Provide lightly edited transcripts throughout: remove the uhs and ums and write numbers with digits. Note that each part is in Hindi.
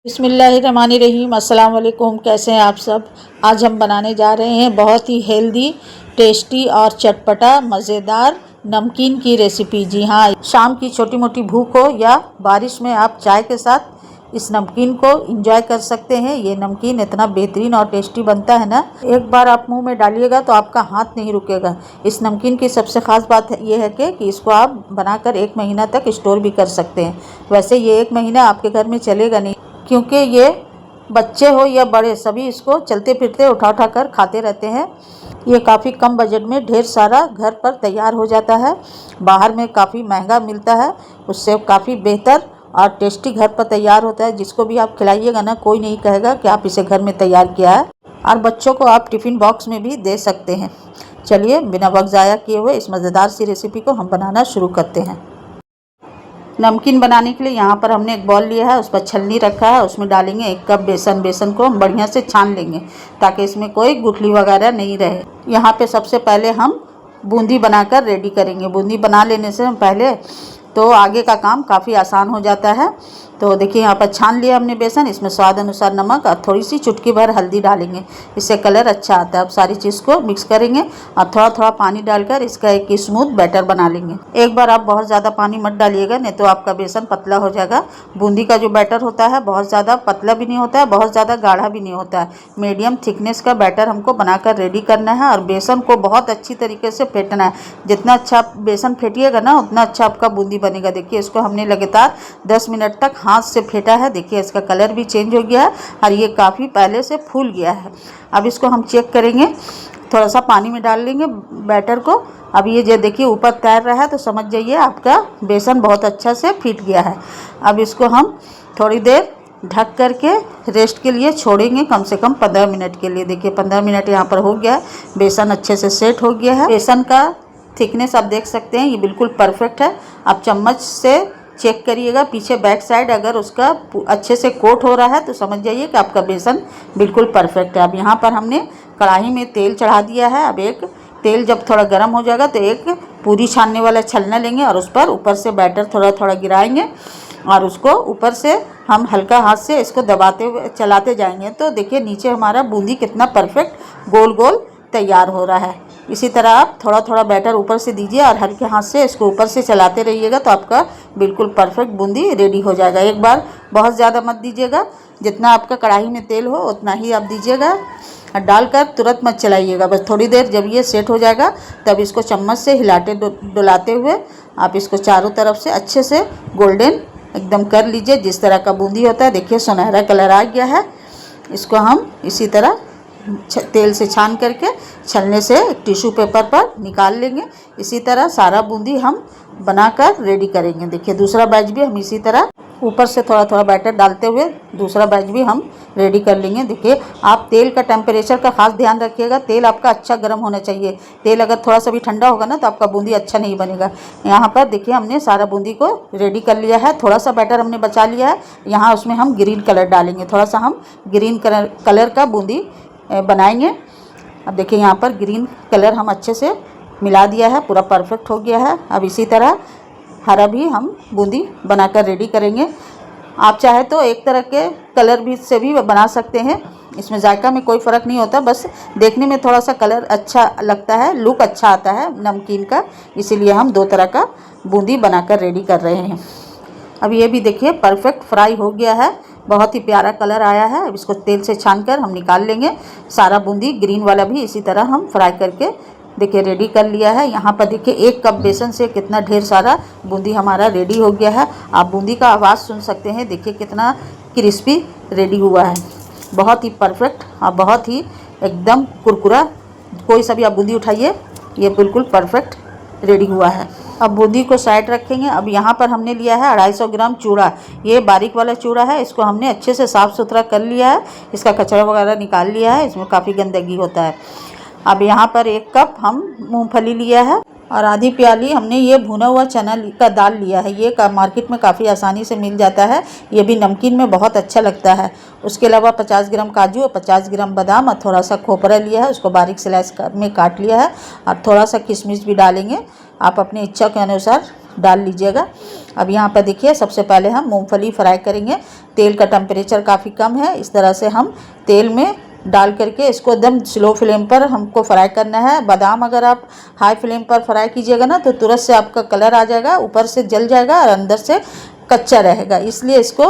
बिस्मिल्लाहिर्रहमानिर्रहीम। अस्सलाम वालेकुम। कैसे हैं आप सब। आज हम बनाने जा रहे हैं बहुत ही हेल्दी, टेस्टी और चटपटा मज़ेदार नमकीन की रेसिपी। जी हाँ, शाम की छोटी मोटी भूख हो या बारिश में आप चाय के साथ इस नमकीन को एंजॉय कर सकते हैं। ये नमकीन इतना बेहतरीन और टेस्टी बनता है ना, एक बार आप मुंह में डालिएगा तो आपका हाथ नहीं रुकेगा। इस नमकीन की सबसे ख़ास बात ये है कि इसको आप बनाकर 1 महीना तक स्टोर भी कर सकते हैं। वैसे ये 1 महीना आपके घर में चलेगा नहीं, क्योंकि ये बच्चे हो या बड़े सभी इसको चलते फिरते उठा कर खाते रहते हैं। ये काफ़ी कम बजट में ढेर सारा घर पर तैयार हो जाता है। बाहर में काफ़ी महंगा मिलता है, उससे काफ़ी बेहतर और टेस्टी घर पर तैयार होता है। जिसको भी आप खिलाइएगा ना, कोई नहीं कहेगा कि आप इसे घर में तैयार किया है। और बच्चों को आप टिफ़िन बॉक्स में भी दे सकते हैं। चलिए, बिना वक्त ज़ाया किए हुए इस मज़ेदार सी रेसिपी को हम बनाना शुरू करते हैं। नमकीन बनाने के लिए यहाँ पर हमने एक बॉल लिया है, उस पर छलनी रखा है। उसमें डालेंगे 1 कप बेसन। बेसन को हम बढ़िया से छान लेंगे ताकि इसमें कोई गुठली वगैरह नहीं रहे। यहाँ पे सबसे पहले हम बूंदी बनाकर रेडी करेंगे। बूंदी बना लेने से पहले तो आगे का काम काफ़ी आसान हो जाता है। तो देखिए, यहाँ पर छान लिया हमने बेसन। इसमें स्वाद अनुसार नमक और थोड़ी सी चुटकी भर हल्दी डालेंगे, इससे कलर अच्छा आता है। अब सारी चीज़ को मिक्स करेंगे और थोड़ा थोड़ा पानी डालकर इसका एक स्मूथ बैटर बना लेंगे। एक बार आप बहुत ज़्यादा पानी मत डालिएगा, नहीं तो आपका बेसन पतला हो जाएगा। बूंदी का जो बैटर होता है बहुत ज़्यादा पतला भी नहीं होता है, बहुत ज़्यादा गाढ़ा भी नहीं होता है। मीडियम थिकनेस का बैटर हमको बनाकर रेडी करना है और बेसन को बहुत अच्छी तरीके से फेंटना है। जितना अच्छा बेसन फेंटिएगा ना, उतना अच्छा आपका बूंदी बनेगा। देखिए, इसको हमने लगातार 10 मिनट तक हाथ से फेंटा है। देखिए, इसका कलर भी चेंज हो गया है और ये काफ़ी पहले से फूल गया है। अब इसको हम चेक करेंगे, थोड़ा सा पानी में डाल लेंगे बैटर को। अब ये जो देखिए ऊपर तैर रहा है, तो समझ जाइए आपका बेसन बहुत अच्छा से फीट गया है। अब इसको हम थोड़ी देर ढक करके रेस्ट के लिए छोड़ेंगे, कम से कम 15 मिनट के लिए। देखिए 15 मिनट यहाँ पर हो गया है, बेसन अच्छे से सेट हो गया है। बेसन का थिकनेस आप देख सकते हैं, ये बिल्कुल परफेक्ट है। आप चम्मच से चेक करिएगा पीछे बैक साइड, अगर उसका अच्छे से कोट हो रहा है तो समझ जाइए कि आपका बेसन बिल्कुल परफेक्ट है। अब यहाँ पर हमने कढ़ाई में तेल चढ़ा दिया है। अब एक तेल जब थोड़ा गर्म हो जाएगा तो एक पूरी छानने वाला छलना लेंगे और उस पर ऊपर से बैटर थोड़ा थोड़ा गिराएंगे और उसको ऊपर से हम हल्का हाथ से इसको दबाते हुए चलाते जाएंगे। तो देखिए नीचे हमारा बूंदी कितना परफेक्ट गोल गोल तैयार हो रहा है। इसी तरह आप थोड़ा थोड़ा बैटर ऊपर से दीजिए और हल्के हाथ से इसको ऊपर से चलाते रहिएगा, तो आपका बिल्कुल परफेक्ट बूंदी रेडी हो जाएगा। एक बार बहुत ज़्यादा मत दीजिएगा, जितना आपका कढ़ाई में तेल हो उतना ही आप दीजिएगा और डालकर तुरंत मत चलाइएगा। बस थोड़ी देर जब ये सेट हो जाएगा तब इसको चम्मच से हिलाते डुलाते हुए आप इसको चारों तरफ से अच्छे से गोल्डन एकदम कर लीजिए, जिस तरह का बूंदी होता है। देखिए सुनहरा कलर आ गया है। इसको हम इसी तरह तेल से छान करके छलने से एक टिश्यू पेपर पर निकाल लेंगे। इसी तरह सारा बूंदी हम बनाकर रेडी करेंगे। देखिए दूसरा बैच भी हम इसी तरह ऊपर से थोड़ा थोड़ा बैटर डालते हुए दूसरा बैच भी हम रेडी कर लेंगे। देखिए आप तेल का टेम्परेचर का खास ध्यान रखिएगा, तेल आपका अच्छा गर्म होना चाहिए। तेल अगर थोड़ा सा भी ठंडा होगा ना तो आपका बूंदी अच्छा नहीं बनेगा। यहाँ पर देखिए हमने सारा बूंदी को रेडी कर लिया है। थोड़ा सा बैटर हमने बचा लिया है, यहाँ उसमें हम ग्रीन कलर डालेंगे। थोड़ा सा हम ग्रीन कलर का बूंदी बनाएंगे। अब देखिए यहाँ पर ग्रीन कलर हम अच्छे से मिला दिया है, पूरा परफेक्ट हो गया है। अब इसी तरह हरा भी हम बूंदी बनाकर रेडी करेंगे। आप चाहे तो एक तरह के कलर भी से भी बना सकते हैं, इसमें जायका में कोई फ़र्क नहीं होता, बस देखने में थोड़ा सा कलर अच्छा लगता है, लुक अच्छा आता है नमकीन का, इसीलिए हम 2 तरह का बूंदी बनाकर रेडी कर रहे हैं। अब ये भी देखिए परफेक्ट फ्राई हो गया है, बहुत ही प्यारा कलर आया है। अब इसको तेल से छानकर हम निकाल लेंगे। सारा बूंदी ग्रीन वाला भी इसी तरह हम फ्राई करके देखिए रेडी कर लिया है। यहाँ पर देखिए 1 कप बेसन से कितना ढेर सारा बूंदी हमारा रेडी हो गया है। आप बूंदी का आवाज़ सुन सकते हैं, देखिए कितना क्रिस्पी रेडी हुआ है, बहुत ही परफेक्ट और बहुत ही एकदम कुरकुरा। कोई सा भी आप बूंदी उठाइए, ये बिल्कुल परफेक्ट रेडी हुआ है। अब बूंदी को साइड रखेंगे। अब यहाँ पर हमने लिया है 250 ग्राम चूड़ा। ये बारीक वाला चूड़ा है, इसको हमने अच्छे से साफ़ सुथरा कर लिया है, इसका कचरा वगैरह निकाल लिया है, इसमें काफ़ी गंदगी होता है। अब यहाँ पर 1 कप हम मूंगफली लिया है और आधी प्याली हमने ये भुना हुआ चना का दाल लिया है। ये मार्केट में काफ़ी आसानी से मिल जाता है, ये भी नमकीन में बहुत अच्छा लगता है। उसके अलावा 50 ग्राम काजू और 50 ग्राम बादाम और थोड़ा सा खोपरा लिया है, उसको बारीक स्लाइस में काट लिया है और थोड़ा सा किशमिश भी डालेंगे। आप अपनी इच्छा के अनुसार डाल लीजिएगा। अब यहाँ पर देखिए सबसे पहले हम मूंगफली फ्राई करेंगे। तेल का टेम्परेचर काफ़ी कम है। इस तरह से हम तेल में डाल करके इसको एकदम स्लो फ्लेम पर हमको फ्राई करना है। बादाम अगर आप हाई फ्लेम पर फ्राई कीजिएगा ना तो तुरंत से आपका कलर आ जाएगा, ऊपर से जल जाएगा और अंदर से कच्चा रहेगा। इसलिए इसको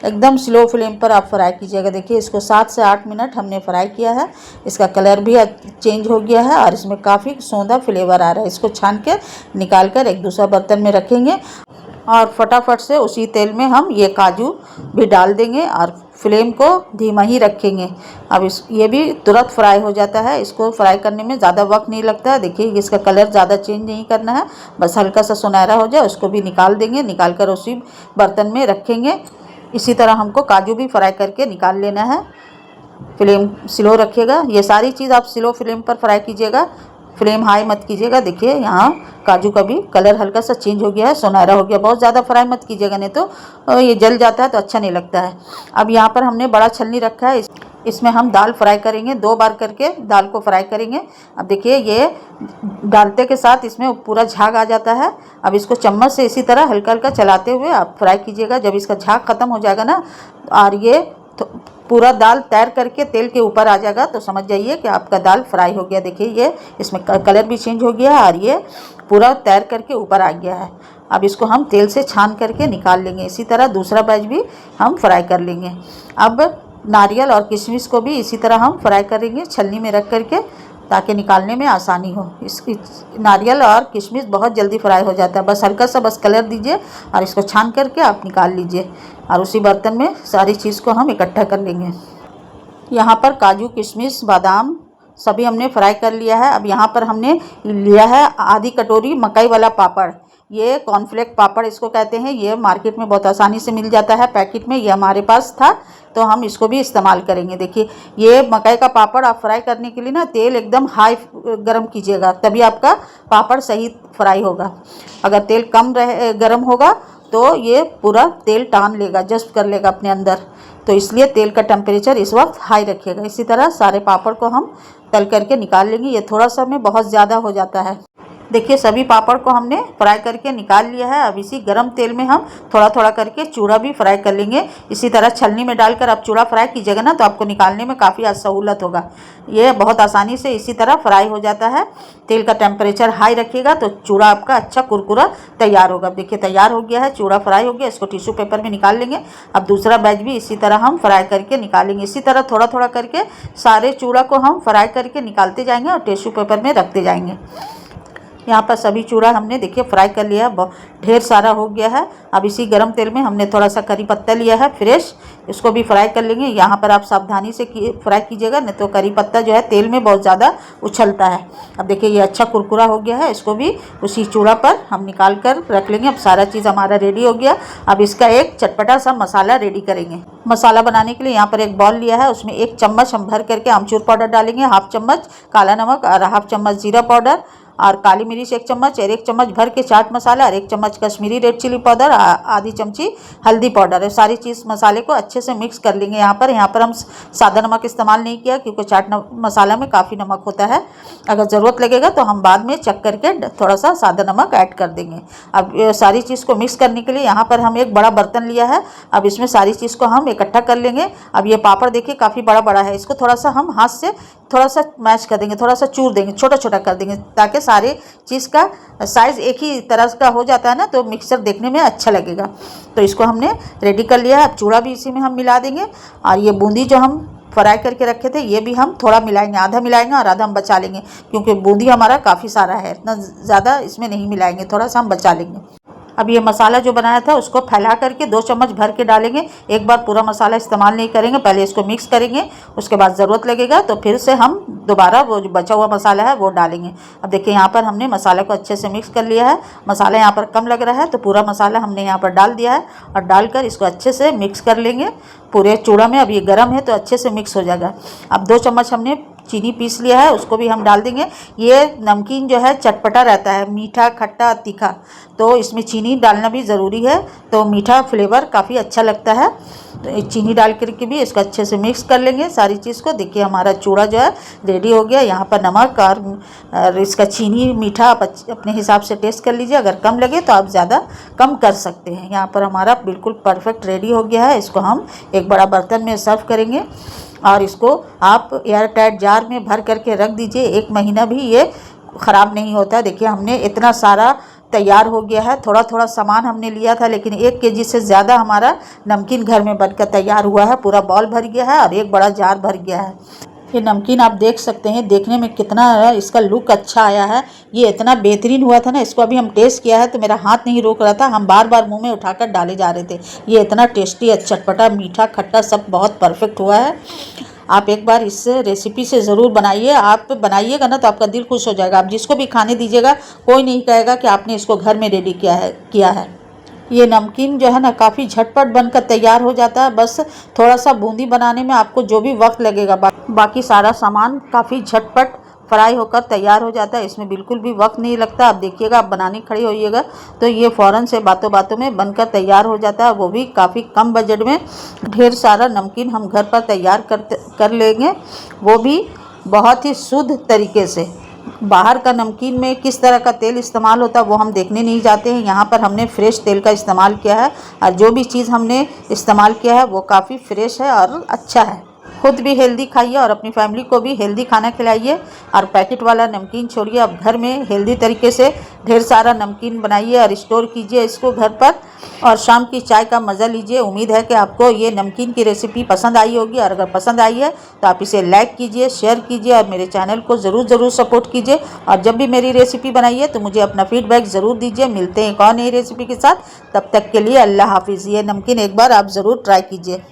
एकदम स्लो फ्लेम पर आप फ्राई कीजिएगा। देखिए इसको 7 से 8 मिनट हमने फ्राई किया है। इसका कलर भी चेंज हो गया है और इसमें काफ़ी सौंधा फ्लेवर आ रहा है। इसको छान के निकाल कर एक दूसरा बर्तन में रखेंगे और फटाफट से उसी तेल में हम ये काजू भी डाल देंगे और फ्लेम को धीमा ही रखेंगे। अब ये भी तुरंत फ्राई हो जाता है। इसको फ्राई करने में ज़्यादा वक्त नहीं लगता है। देखिए इसका कलर ज़्यादा चेंज नहीं करना है, बस हल्का सा सुनहरा हो जाए उसको भी निकाल देंगे। निकाल कर उसी बर्तन में रखेंगे। इसी तरह हमको काजू भी फ्राई करके निकाल लेना है। फ्लेम स्लो रखिएगा। ये सारी चीज़ आप स्लो फ्लेम पर फ्राई कीजिएगा, फ्लेम हाई मत कीजिएगा। देखिए यहाँ काजू का भी कलर हल्का सा चेंज हो गया है, सुनहरा हो गया। बहुत ज़्यादा फ्राई मत कीजिएगा, नहीं तो ये जल जाता है तो अच्छा नहीं लगता है। अब यहाँ पर हमने बड़ा छलनी रखा है, इसमें हम दाल फ्राई करेंगे। 2 बार करके दाल को फ्राई करेंगे। अब देखिए ये डालते के साथ इसमें पूरा झाग आ जाता है। अब इसको चम्मच से इसी तरह हल्का हल्का चलाते हुए आप फ्राई कीजिएगा। जब इसका झाग ख़त्म हो जाएगा ना और ये पूरा दाल तैर करके तेल के ऊपर आ जाएगा तो समझ जाइए कि आपका दाल फ्राई हो गया। देखिए ये इसमें कलर भी चेंज हो गया है और ये पूरा तैर करके ऊपर आ गया है। अब इसको हम तेल से छान करके निकाल लेंगे। इसी तरह दूसरा बैच भी हम फ्राई कर लेंगे। अब नारियल और किशमिश को भी इसी तरह हम फ्राई करेंगे छलनी में रख करके, ताकि निकालने में आसानी हो। इसकी नारियल और किशमिश बहुत जल्दी फ्राई हो जाता है। बस हल्का सा बस कलर दीजिए और इसको छान करके आप निकाल लीजिए और उसी बर्तन में सारी चीज़ को हम इकट्ठा कर लेंगे। यहाँ पर काजू, किशमिश, बादाम सभी हमने फ्राई कर लिया है। अब यहाँ पर हमने लिया है आधी कटोरी मकई वाला पापड़। ये कॉर्नफ्लेक्स पापड़ इसको कहते हैं। ये मार्केट में बहुत आसानी से मिल जाता है पैकेट में। ये हमारे पास था तो हम इसको भी इस्तेमाल करेंगे। देखिए ये मकई का पापड़ आप फ्राई करने के लिए ना तेल एकदम हाई गरम कीजिएगा, तभी आपका पापड़ सही फ्राई होगा। अगर तेल कम गरम होगा तो ये पूरा तेल टान लेगा, जस्ट कर लेगा अपने अंदर। तो इसलिए तेल का टेम्परेचर इस वक्त हाई रखिएगा। इसी तरह सारे पापड़ को हम तल करके निकाल लेंगे। ये थोड़ा सा में बहुत ज़्यादा हो जाता है। देखिए सभी पापड़ को हमने फ्राई करके निकाल लिया है। अब इसी गरम तेल में हम थोड़ा थोड़ा करके चूड़ा भी फ्राई कर लेंगे। इसी तरह छलनी में डालकर आप चूड़ा फ्राई कीजिएगा ना तो आपको निकालने में काफ़ी सहूलत होगा। ये बहुत आसानी से इसी तरह फ्राई हो जाता है। तेल का टेम्परेचर हाई रखिएगा तो चूड़ा आपका अच्छा कुरकुरा तैयार होगा। देखिए तैयार हो गया है, चूड़ा फ्राई हो गया। इसको टिश्यू पेपर में निकाल लेंगे। अब दूसरा बैच भी इसी तरह हम फ्राई करके निकालेंगे। इसी तरह थोड़ा थोड़ा करके सारे चूड़ा को हम फ्राई करके निकालते जाएंगे और टिश्यू पेपर में रखते जाएंगे। यहाँ पर सभी चूड़ा हमने देखिए फ्राई कर लिया है, ढेर सारा हो गया है। अब इसी गरम तेल में हमने थोड़ा सा करी पत्ता लिया है फ्रेश, इसको भी फ्राई कर लेंगे। यहाँ पर आप सावधानी से फ्राई कीजिएगा, नहीं तो करी पत्ता जो है तेल में बहुत ज़्यादा उछलता है। अब देखिए ये अच्छा कुरकुरा हो गया है। इसको भी उसी चूड़ा पर हम निकाल कर रख लेंगे। अब सारा चीज़ हमारा रेडी हो गया। अब इसका एक चटपटा सा मसाला रेडी करेंगे। मसाला बनाने के लिए यहाँ पर एक बॉल लिया है, उसमें 1 चम्मच हम भर करके आमचूर पाउडर डालेंगे, 1/2 चम्मच काला नमक और 1/2 चम्मच जीरा पाउडर और काली मिर्च 1 चम्मच और 1 चम्मच भर के चाट मसाला और 1 चम्मच कश्मीरी रेड चिली पाउडर, आधी चमची हल्दी पाउडर है। सारी चीज़ मसाले को अच्छे से मिक्स कर लेंगे। यहाँ पर हम सादा नमक इस्तेमाल नहीं किया क्योंकि चाट मसाला में काफ़ी नमक होता है। अगर ज़रूरत लगेगा तो हम बाद में चेक करके थोड़ा सा सादा नमक ऐड कर देंगे। अब ये सारी चीज़ को मिक्स करने के लिए यहाँ पर हम एक बड़ा बर्तन लिया है। अब इसमें सारी चीज़ को हम इकट्ठा कर लेंगे। अब ये पापड़ देखिए काफ़ी बड़ा बड़ा है, इसको थोड़ा सा हम हाथ से थोड़ा सा मैश कर देंगे, थोड़ा सा चूर देंगे, छोटा छोटा कर देंगे, ताकि सारे चीज़ का साइज़ एक ही तरह का हो जाता है ना तो मिक्सचर देखने में अच्छा लगेगा। तो इसको हमने रेडी कर लिया है। अब चूड़ा भी इसी में हम मिला देंगे और ये बूंदी जो हम फ्राई करके रखे थे ये भी हम थोड़ा मिलाएंगे, आधा मिलाएंगे और आधा हम बचा लेंगे क्योंकि बूंदी हमारा काफ़ी सारा है, इतना ज़्यादा इसमें नहीं मिलाएंगे, थोड़ा सा हम बचा लेंगे। अब ये मसाला जो बनाया था उसको फैला करके 2 चम्मच भर के डालेंगे। एक बार पूरा मसाला इस्तेमाल नहीं करेंगे, पहले इसको मिक्स करेंगे, उसके बाद ज़रूरत लगेगा तो फिर से हम दोबारा वो जो बचा हुआ मसाला है वो डालेंगे। अब देखिए यहाँ पर हमने मसाला को अच्छे से मिक्स कर लिया है। मसाला यहाँ पर कम लग रहा है तो पूरा मसाला हमने यहाँ पर डाल दिया है और डालकर इसको अच्छे से मिक्स कर लेंगे पूरे चूड़ा में। अब ये गर्म है तो अच्छे से मिक्स हो जाएगा। अब 2 चम्मच हमने चीनी पीस लिया है उसको भी हम डाल देंगे। ये नमकीन जो है चटपटा रहता है, मीठा खट्टा तीखा, तो इसमें चीनी डालना भी ज़रूरी है, तो मीठा फ्लेवर काफ़ी अच्छा लगता है। तो चीनी डाल करके भी इसको अच्छे से मिक्स कर लेंगे सारी चीज़ को। देखिए हमारा चूड़ा जो है रेडी हो गया। यहाँ पर नमक और इसका चीनी मीठा आप अपने हिसाब से टेस्ट कर लीजिए, अगर कम लगे तो आप ज़्यादा कम कर सकते हैं। यहाँ पर हमारा बिल्कुल परफेक्ट रेडी हो गया है। इसको हम एक बड़ा बर्तन में सर्व करेंगे और इसको आप एयर टाइट जार में भर करके रख दीजिए, 1 महीना भी ये ख़राब नहीं होता। देखिए हमने इतना सारा तैयार हो गया है, थोड़ा थोड़ा सामान हमने लिया था लेकिन 1 केजी से ज़्यादा हमारा नमकीन घर में बनकर तैयार हुआ है। पूरा बॉल भर गया है और एक बड़ा जार भर गया है। ये नमकीन आप देख सकते हैं, देखने में कितना इसका लुक अच्छा आया है। ये इतना बेहतरीन हुआ था ना, इसको अभी हम टेस्ट किया है तो मेरा हाथ नहीं रोक रहा था, हम बार बार मुंह में उठाकर डाले जा रहे थे। ये इतना टेस्टी, चटपटा, मीठा खट्टा सब बहुत परफेक्ट हुआ है। आप एक बार इस रेसिपी से ज़रूर बनाइए। आप बनाइएगा ना तो आपका दिल खुश हो जाएगा। आप जिसको भी खाने दीजिएगा कोई नहीं कहेगा कि आपने इसको घर में रेडी किया है। ये नमकीन जो है ना काफ़ी झटपट बनकर तैयार हो जाता है। बस थोड़ा सा बूंदी बनाने में आपको जो भी वक्त लगेगा, बाकी सारा सामान काफ़ी झटपट फ्राई होकर तैयार हो जाता है। इसमें बिल्कुल भी वक्त नहीं लगता। आप देखिएगा, आप बनाने खड़े होइएगा तो ये फ़ौरन से बातों बातों में बनकर तैयार हो जाता है, वो भी काफ़ी कम बजट में। ढेर सारा नमकीन हम घर पर तैयार कर लेंगे, वो भी बहुत ही शुद्ध तरीके से। बाहर का नमकीन में किस तरह का तेल इस्तेमाल होता है वो हम देखने नहीं जाते हैं। यहाँ पर हमने फ्रेश तेल का इस्तेमाल किया है और जो भी चीज़ हमने इस्तेमाल किया है वो काफ़ी फ्रेश है और अच्छा है। खुद भी हेल्दी खाइए और अपनी फैमिली को भी हेल्दी खाना खिलाइए और पैकेट वाला नमकीन छोड़िए। अब घर में हेल्दी तरीके से ढेर सारा नमकीन बनाइए और स्टोर कीजिए इसको घर पर, और शाम की चाय का मज़ा लीजिए। उम्मीद है कि आपको ये नमकीन की रेसिपी पसंद आई होगी, और अगर पसंद आई है तो आप इसे लाइक कीजिए, शेयर कीजिए और मेरे चैनल को ज़रूर सपोर्ट कीजिए। और जब भी मेरी रेसिपी बनाइए तो मुझे अपना फीडबैक ज़रूर दीजिए। मिलते हैं एक और नई रेसिपी के साथ, तब तक के लिए अल्लाह हाफिज़। ये नमकीन एक बार आप ज़रूर ट्राई कीजिए।